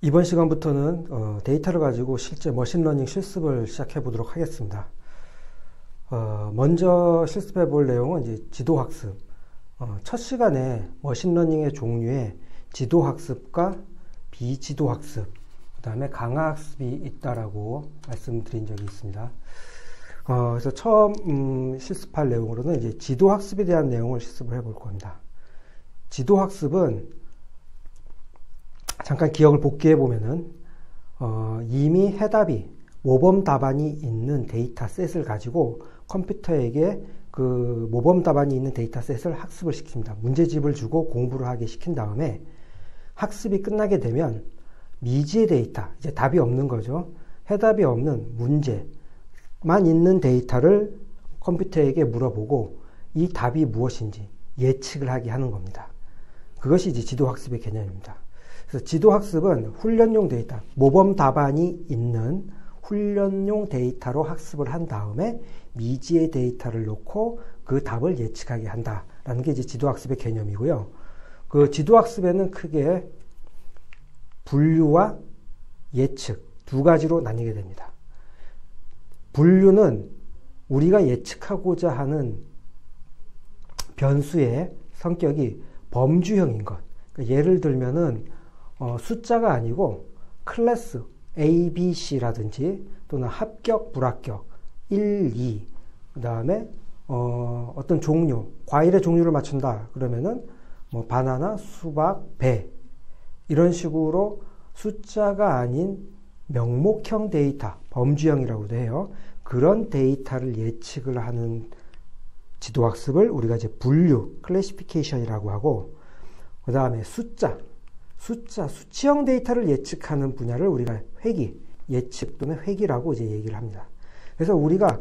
이번 시간부터는 데이터를 가지고 실제 머신러닝 실습을 시작해 보도록 하겠습니다. 먼저 실습해 볼 내용은 이제 지도학습. 첫 시간에 머신러닝의 종류에 지도학습과 비지도학습, 그 다음에 강화학습이 있다라고 말씀드린 적이 있습니다. 그래서 처음 실습할 내용으로는 이제 지도학습에 대한 내용을 실습을 해볼 겁니다. 지도학습은 잠깐 기억을 복귀해 보면은 이미 해답이 모범 답안이 있는 데이터셋을 가지고 컴퓨터에게 그 모범 답안이 있는 데이터셋을 학습을 시킵니다. 문제집을 주고 공부를 하게 시킨 다음에 학습이 끝나게 되면 미지의 데이터, 이제 답이 없는 거죠. 해답이 없는 문제만 있는 데이터를 컴퓨터에게 물어보고 이 답이 무엇인지 예측을 하게 하는 겁니다. 그것이 이제 지도학습의 개념입니다. 그래서 지도학습은 훈련용 데이터, 모범 답안이 있는 훈련용 데이터로 학습을 한 다음에 미지의 데이터를 놓고 그 답을 예측하게 한다라는 게 이제 지도학습의 개념이고요. 그 지도학습에는 크게 분류와 예측 두 가지로 나뉘게 됩니다. 분류는 우리가 예측하고자 하는 변수의 성격이 범주형인 것. 그러니까 예를 들면은 숫자가 아니고 클래스 A, B, C라든지 또는 합격, 불합격 1, 2 그 다음에 어떤 종류, 과일의 종류를 맞춘다 그러면은 뭐 바나나, 수박, 배 이런 식으로 숫자가 아닌 명목형 데이터, 범주형이라고도 해요. 그런 데이터를 예측을 하는 지도학습을 우리가 이제 분류, 클래시피케이션이라고 하고, 그 다음에 수치형 데이터를 예측하는 분야를 우리가 회귀, 예측 또는 회귀라고 이제 얘기를 합니다. 그래서 우리가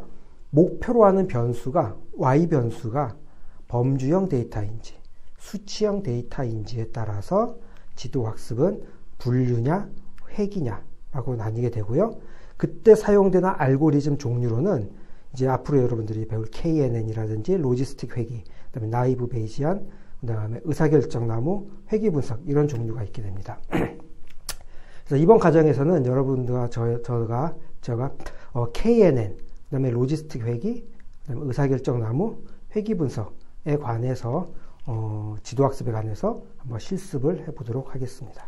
목표로 하는 변수가 Y 변수가 범주형 데이터인지 수치형 데이터인지에 따라서 지도학습은 분류냐 회귀냐라고 나뉘게 되고요. 그때 사용되는 알고리즘 종류로는 이제 앞으로 여러분들이 배울 KNN이라든지 로지스틱 회귀, 그다음에 나이브 베이지안, 그다음에 의사결정 나무, 회귀 분석 이런 종류가 있게 됩니다. 그래서 이번 과정에서는 여러분들과 제가 KNN, 그다음에 로지스틱 회귀, 그다음에 의사결정 나무, 회귀 분석에 관해서 지도학습에 관해서 한번 실습을 해보도록 하겠습니다.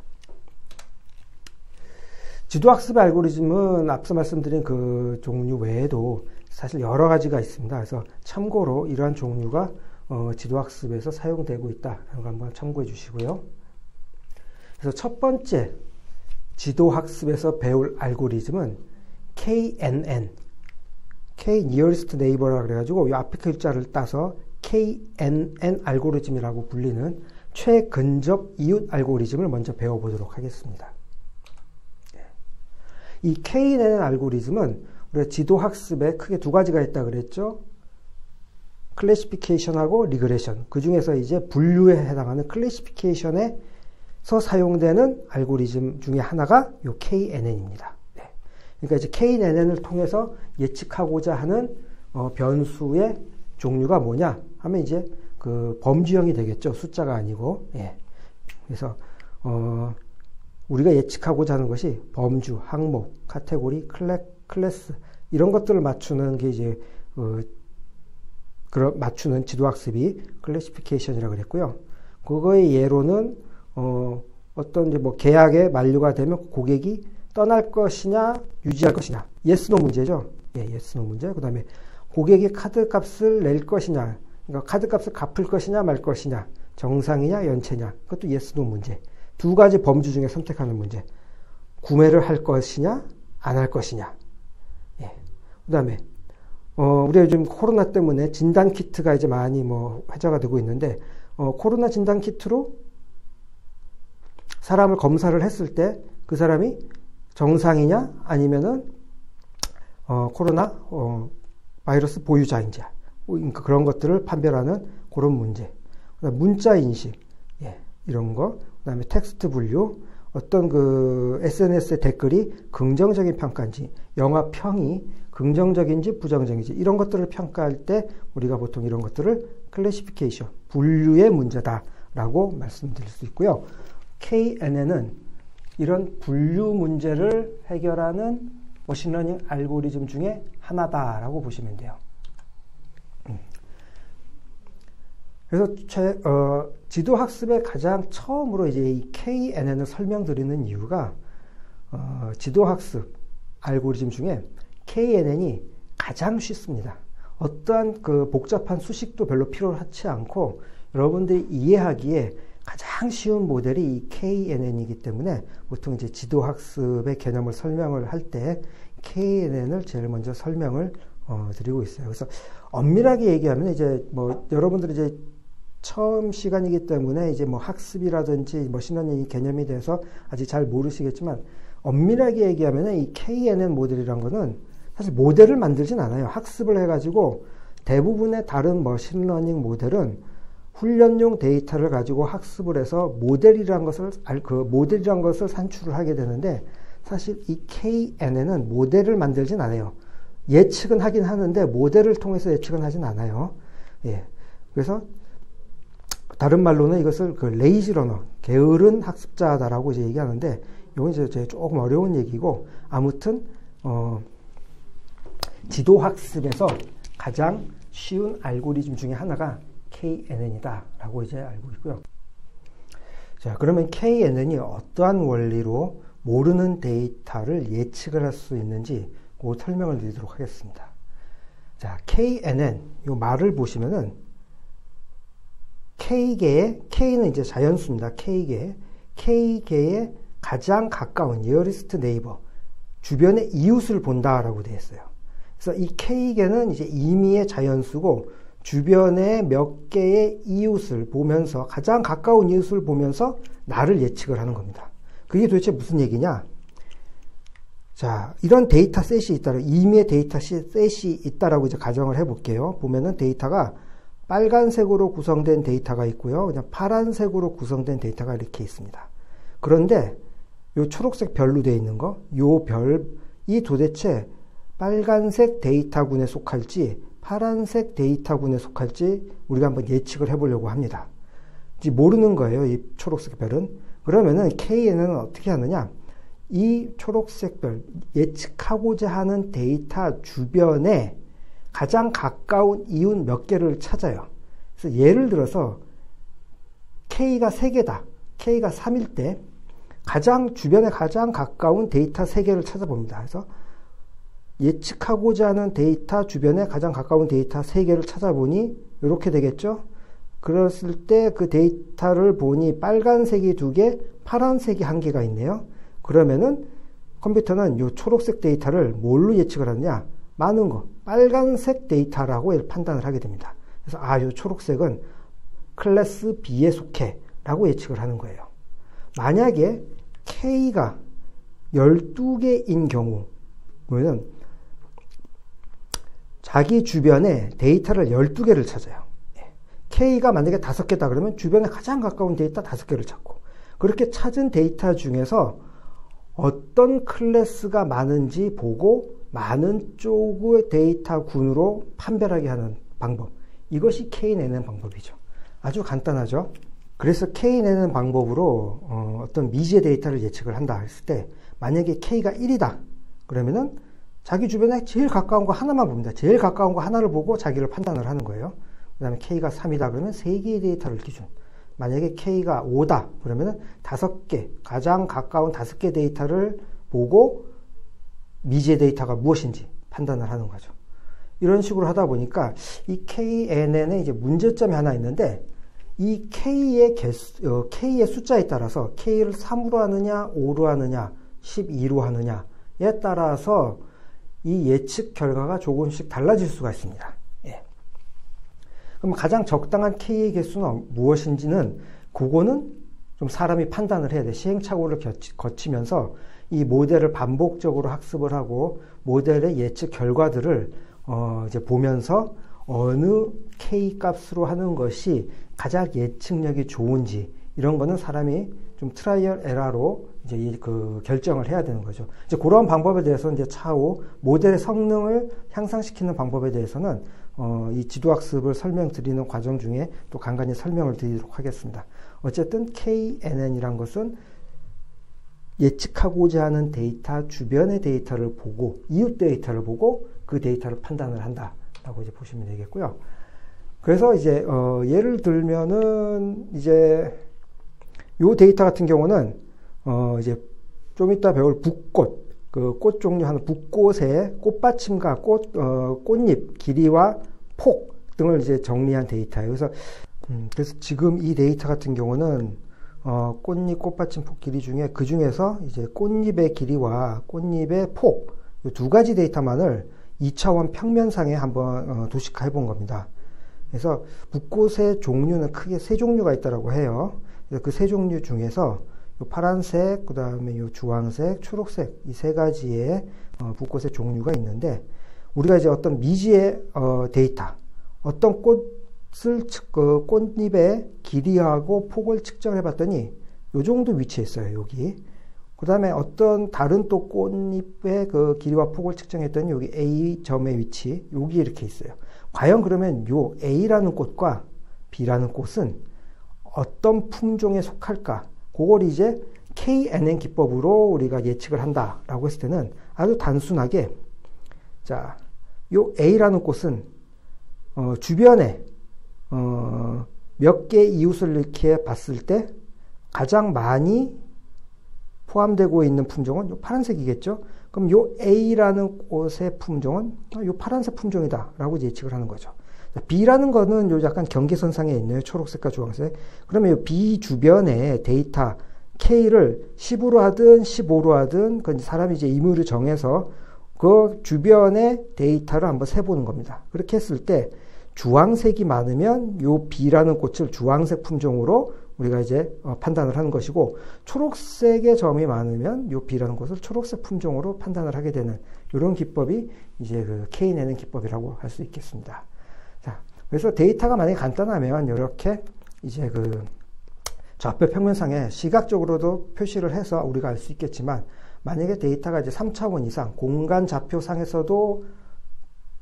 지도학습의 알고리즘은 앞서 말씀드린 그 종류 외에도 사실 여러 가지가 있습니다. 그래서 참고로 이러한 종류가 지도학습에서 사용되고 있다라는 거 한번 참고해 주시고요. 그래서 첫 번째 지도학습에서 배울 알고리즘은 KNN, K Nearest Neighbor라고 그래가지고 이 앞에 글자를 따서 KNN 알고리즘이라고 불리는 최근접 이웃 알고리즘을 먼저 배워보도록 하겠습니다. 이 KNN 알고리즘은 우리가 지도학습에 크게 두 가지가 있다 그랬죠. 클래시피케이션하고 리그레션. 그 중에서 이제 분류에 해당하는 클래시피케이션에서 사용되는 알고리즘 중에 하나가 이 KNN입니다. 네. 그러니까 이제 KNN을 통해서 예측하고자 하는 변수의 종류가 뭐냐 하면 이제 그 범주형이 되겠죠. 숫자가 아니고. 예. 그래서 우리가 예측하고자 하는 것이 범주, 항목, 카테고리, 클래스 이런 것들을 맞추는 게 이제 맞추는 지도학습이 클래시피케이션이라고 그랬고요. 그거의 예로는 어떤 이제 뭐 계약의 만료가 되면 고객이 떠날 것이냐 유지할 것이냐 yes, no 문제죠. 예, yes, no 문제. 그다음에 고객이 카드 값을 낼 것이냐, 그러니까 카드 값을 갚을 것이냐 말 것이냐, 정상이냐 연체냐, 그것도 yes, no 문제. 두 가지 범주 중에 선택하는 문제. 구매를 할 것이냐 안 할 것이냐. 예. 그다음에 우리가 요즘 코로나 때문에 진단 키트가 이제 많이 회자가 되고 있는데 코로나 진단 키트로 사람을 검사를 했을 때 그 사람이 정상이냐 아니면은 코로나 바이러스 보유자인지 그러니까 그런 것들을 판별하는 그런 문제. 문자 인식, 예, 이런 거. 그다음에 텍스트 분류, 어떤 그 SNS의 댓글이 긍정적인 평가인지, 영화 평이 긍정적인지 부정적인지 이런 것들을 평가할 때 우리가 보통 이런 것들을 클래시피케이션, 분류의 문제다라고 말씀드릴 수 있고요. KNN은 이런 분류 문제를 해결하는 머신러닝 알고리즘 중에 하나다라고 보시면 돼요. 그래서 지도학습에 가장 처음으로 이제 이 KNN을 설명드리는 이유가 지도학습 알고리즘 중에 KNN이 가장 쉽습니다. 어떠한 그 복잡한 수식도 별로 필요하지 않고 여러분들이 이해하기에 가장 쉬운 모델이 이 KNN이기 때문에 보통 이제 지도학습의 개념을 설명을 할 때 KNN을 제일 먼저 설명을 드리고 있어요. 그래서 엄밀하게 얘기하면 이제 뭐 여러분들이 이제 처음 시간이기 때문에 이제 뭐 학습이라든지 머신러닝 개념에 대해서 아직 잘 모르시겠지만 엄밀하게 얘기하면 이 KNN 모델이란 거는 사실 모델을 만들진 않아요. 학습을 해가지고 대부분의 다른 머신러닝 모델은 훈련용 데이터를 가지고 학습을 해서 모델이란 것을 산출을 하게 되는데 사실 이 KNN은 모델을 만들진 않아요. 예측은 하긴 하는데 모델을 통해서 예측은 하진 않아요. 예. 그래서 다른 말로는 이것을 그 레이지 러너, 게으른 학습자다라고 이제 얘기하는데 이건 이제 조금 어려운 얘기고 아무튼 지도 학습에서 가장 쉬운 알고리즘 중에 하나가 KNN이다라고 이제 알고 있고요. 자, 그러면 KNN이 어떠한 원리로 모르는 데이터를 예측을 할 수 있는지 그 설명을 드리도록 하겠습니다. 자, KNN 이 말을 보시면은 K는 이제 자연수입니다. K계의 가장 가까운 nearest neighbor, 주변의 이웃을 본다라고 되어 있어요. 그래서 이 K계는 이제 임의의 자연수고 주변의 몇 개의 이웃을 보면서 가장 가까운 이웃을 보면서 나를 예측을 하는 겁니다. 그게 도대체 무슨 얘기냐? 자, 이런 데이터 셋이 있다라 임의의 데이터 셋이 있다라고 이제 가정을 해볼게요. 보면은 데이터가 빨간색으로 구성된 데이터가 있고요. 그냥 파란색으로 구성된 데이터가 이렇게 있습니다. 그런데 요 초록색 별로 되어 있는 거, 요 별이 도대체 빨간색 데이터군에 속할지 파란색 데이터군에 속할지 우리가 한번 예측을 해보려고 합니다. 이제 모르는 거예요. 이 초록색 별은. 그러면은 KNN은 어떻게 하느냐? 이 초록색 별, 예측하고자 하는 데이터 주변에 가장 가까운 이웃 몇 개를 찾아요. 그래서 예를 들어서 K가 3개다. K가 3일 때 주변에 가장 가까운 데이터 3개를 찾아봅니다. 그래서 예측하고자 하는 데이터 주변에 가장 가까운 데이터 3개를 찾아보니 이렇게 되겠죠. 그랬을 때 그 데이터를 보니 빨간색이 2개, 파란색이 1개가 있네요. 그러면은 컴퓨터는 이 초록색 데이터를 뭘로 예측을 하느냐? 많은 거, 빨간색 데이터라고 판단을 하게 됩니다. 그래서 이 초록색은 클래스 B에 속해 라고 예측을 하는 거예요. 만약에 K가 12개인 경우는 자기 주변에 데이터를 12개를 찾아요. K가 만약에 5개다 그러면 주변에 가장 가까운 데이터 5개를 찾고 그렇게 찾은 데이터 중에서 어떤 클래스가 많은지 보고 많은 쪽의 데이터 군으로 판별하게 하는 방법. 이것이 KNN 방법이죠. 아주 간단하죠. 그래서 KNN 방법으로 어떤 미지의 데이터를 예측을 한다 했을 때 만약에 K가 1이다 그러면은 자기 주변에 제일 가까운 거 하나만 봅니다. 제일 가까운 거 하나를 보고 자기를 판단을 하는 거예요. 그 다음에 K가 3이다 그러면 3개의 데이터를 기준. 만약에 K가 5다 그러면은 5개, 가장 가까운 5개 데이터를 보고 미지의 데이터가 무엇인지 판단을 하는 거죠. 이런 식으로 하다 보니까 이 KNN에 이제 문제점이 하나 있는데 이 K의 숫자에 따라서 K를 3으로 하느냐, 5로 하느냐, 12로 하느냐에 따라서 이 예측 결과가 조금씩 달라질 수가 있습니다. 예. 그럼 가장 적당한 K의 개수는 무엇인지는 그거는 좀 사람이 판단을 해야 돼. 시행착오를 거치면서 이 모델을 반복적으로 학습을 하고 모델의 예측 결과들을 이제 보면서 어느 K 값으로 하는 것이 가장 예측력이 좋은지 이런 거는 사람이 좀 트라이얼 에러로 이제 그 결정을 해야 되는 거죠. 이제 그런 방법에 대해서 이제 차후 모델의 성능을 향상시키는 방법에 대해서는 이 지도학습을 설명드리는 과정 중에 또 간간히 설명을 드리도록 하겠습니다. 어쨌든 KNN이란 것은 예측하고자 하는 데이터, 주변의 데이터를 보고, 이웃 데이터를 보고 그 데이터를 판단을 한다라고 이제 보시면 되겠고요. 그래서 이제 예를 들면은 이제 요 데이터 같은 경우는 이제 좀 이따 배울 북꽃, 그 꽃 종류 하는 북꽃의 꽃받침과 꽃잎 길이와 폭 등을 이제 정리한 데이터예요. 그래서 지금 이 데이터 같은 경우는 꽃잎, 꽃받침, 폭 길이 중에 그 중에서 이제 꽃잎의 길이와 꽃잎의 폭, 이 두 가지 데이터만을 2차원 평면상에 한번 도식화해 본 겁니다. 그래서 북꽃의 종류는 크게 세 종류가 있다라고 해요. 그래서 그 세 종류 중에서 요 파란색, 그 다음에 요 주황색, 초록색 이 세 가지의 북꽃의 종류가 있는데, 우리가 이제 어떤 미지의 데이터, 어떤 꽃잎의 길이하고 폭을 측정해 봤더니 요 정도 위치에 있어요, 여기. 그 다음에 어떤 다른 또 꽃잎의 그 길이와 폭을 측정했더니 여기 A 점의 위치, 여기 이렇게 있어요. 과연 그러면 요 A라는 꽃과 B라는 꽃은 어떤 품종에 속할까? 그걸 이제 KNN 기법으로 우리가 예측을 한다라고 했을 때는 아주 단순하게, 자, 요 A라는 꽃은 주변에 몇 개 이웃을 이렇게 봤을 때 가장 많이 포함되고 있는 품종은 요 파란색이겠죠. 그럼 요 A라는 꽃의 품종은 요 파란색 품종이다 라고 이제 예측을 하는 거죠. B라는 거는 요 약간 경계선상에 있네요. 초록색과 주황색. 그러면 요 B 주변에 데이터 K를 10으로 하든 15로 하든 그 사람이 이제 임의로 정해서 그 주변의 데이터를 한번 세보는 겁니다. 그렇게 했을 때 주황색이 많으면 요 B라는 꽃을 주황색 품종으로 우리가 이제 판단을 하는 것이고, 초록색의 점이 많으면 요 B라는 꽃을 초록색 품종으로 판단을 하게 되는 이런 기법이 이제 그 K내는 기법이라고 할 수 있겠습니다. 자, 그래서 데이터가 만약에 간단하면 이렇게 이제 그 좌표 평면상에 시각적으로도 표시를 해서 우리가 알 수 있겠지만, 만약에 데이터가 이제 3차원 이상 공간 좌표상에서도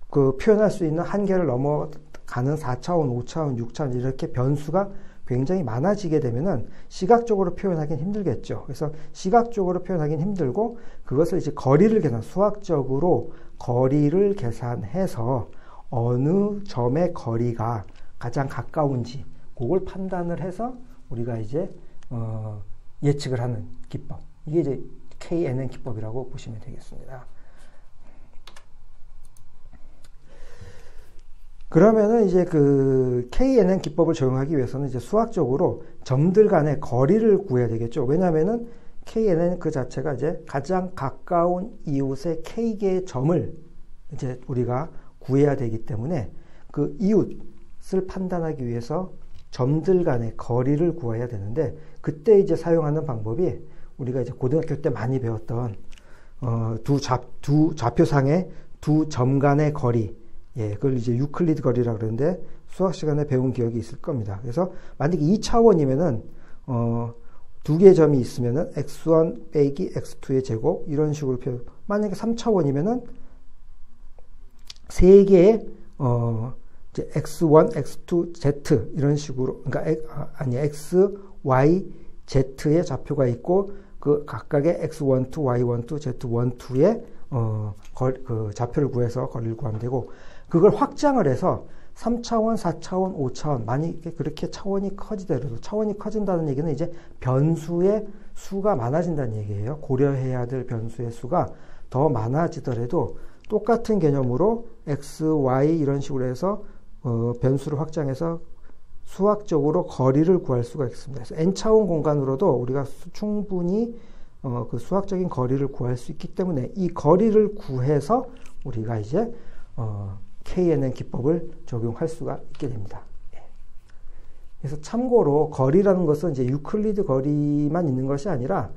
그 표현할 수 있는 한계를 넘어가는 4차원, 5차원, 6차원 이렇게 변수가 굉장히 많아지게 되면은 시각적으로 표현하기는 힘들겠죠. 그래서 시각적으로 표현하기는 힘들고, 그것을 이제 거리를 수학적으로 거리를 계산해서 어느 점의 거리가 가장 가까운지 그걸 판단을 해서 우리가 이제 예측을 하는 기법. 이게 이제 KNN 기법이라고 보시면 되겠습니다. 그러면은 이제 그 KNN 기법을 적용하기 위해서는 이제 수학적으로 점들 간의 거리를 구해야 되겠죠. 왜냐하면은 KNN 그 자체가 이제 가장 가까운 이웃의 K개의 점을 이제 우리가 구해야 되기 때문에 그 이웃을 판단하기 위해서 점들 간의 거리를 구해야 되는데, 그때 이제 사용하는 방법이 우리가 이제 고등학교 때 많이 배웠던 두 좌표상의 두 점 간의 거리, 예, 그걸 이제 유클리드 거리라고 그러는데 수학 시간에 배운 기억이 있을 겁니다. 그래서 만약에 2차원이면은 두 개의 점이 있으면은 x1 빼기 x2의 제곱 이런 식으로 표현. 만약에 3차원이면은 세 개의 이제 x1, x2, z 이런 식으로, 그러니까 x, y, z의 좌표가 있고 그 각각의 x12, y12, z12의 그 좌표를 구해서 거리를 구하면 되고, 그걸 확장을 해서 3차원, 4차원, 5차원, 만약에 그렇게 차원이 커지더라도, 차원이 커진다는 얘기는 이제 변수의 수가 많아진다는 얘기예요. 고려해야 될 변수의 수가 더 많아지더라도 똑같은 개념으로 x, y 이런 식으로 해서 변수를 확장해서 수학적으로 거리를 구할 수가 있습니다. 그래서 n차원 공간으로도 우리가 충분히 그 수학적인 거리를 구할 수 있기 때문에 이 거리를 구해서 우리가 이제 KNN 기법을 적용할 수가 있게 됩니다. 그래서 참고로 거리라는 것은 이제 유클리드 거리만 있는 것이 아니라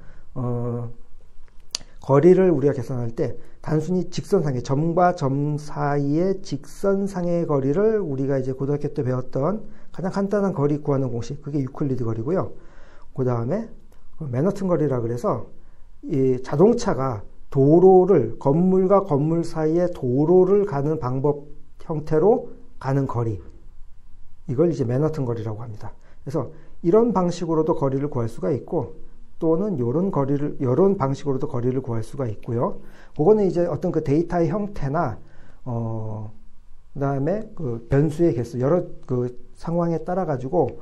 거리를 우리가 계산할 때 단순히 직선상의 점과 점 사이의 직선상의 거리를 우리가 이제 고등학교 때 배웠던 가장 간단한 거리 구하는 공식, 그게 유클리드 거리고요. 그 다음에 맨하튼 거리라 그래서 이 자동차가 도로를, 건물과 건물 사이에 도로를 가는 방법 형태로 가는 거리, 이걸 이제 맨하튼 거리라고 합니다. 그래서 이런 방식으로도 거리를 구할 수가 있고, 또는 요런 방식으로도 거리를 구할 수가 있고요. 그거는 이제 어떤 그 데이터의 형태나, 그다음에 그 변수의 개수, 여러 그 상황에 따라 가지고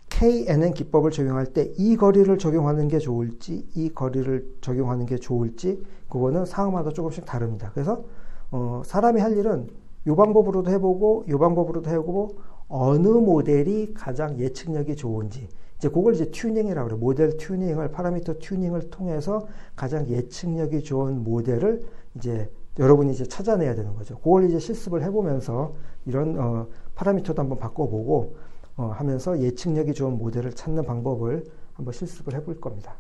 KNN 기법을 적용할 때 이 거리를 적용하는 게 좋을지, 이 거리를 적용하는 게 좋을지, 그거는 상황마다 조금씩 다릅니다. 그래서, 사람이 할 일은 이 방법으로도 해보고, 이 방법으로도 해보고, 어느 모델이 가장 예측력이 좋은지, 이제 그걸 이제 튜닝이라고 그래요. 모델 튜닝을, 파라미터 튜닝을 통해서 가장 예측력이 좋은 모델을 이제 여러분이 이제 찾아내야 되는 거죠. 그걸 이제 실습을 해보면서 이런, 파라미터도 한번 바꿔보고, 하면서 예측력이 좋은 모델을 찾는 방법을 한번 실습을 해볼 겁니다.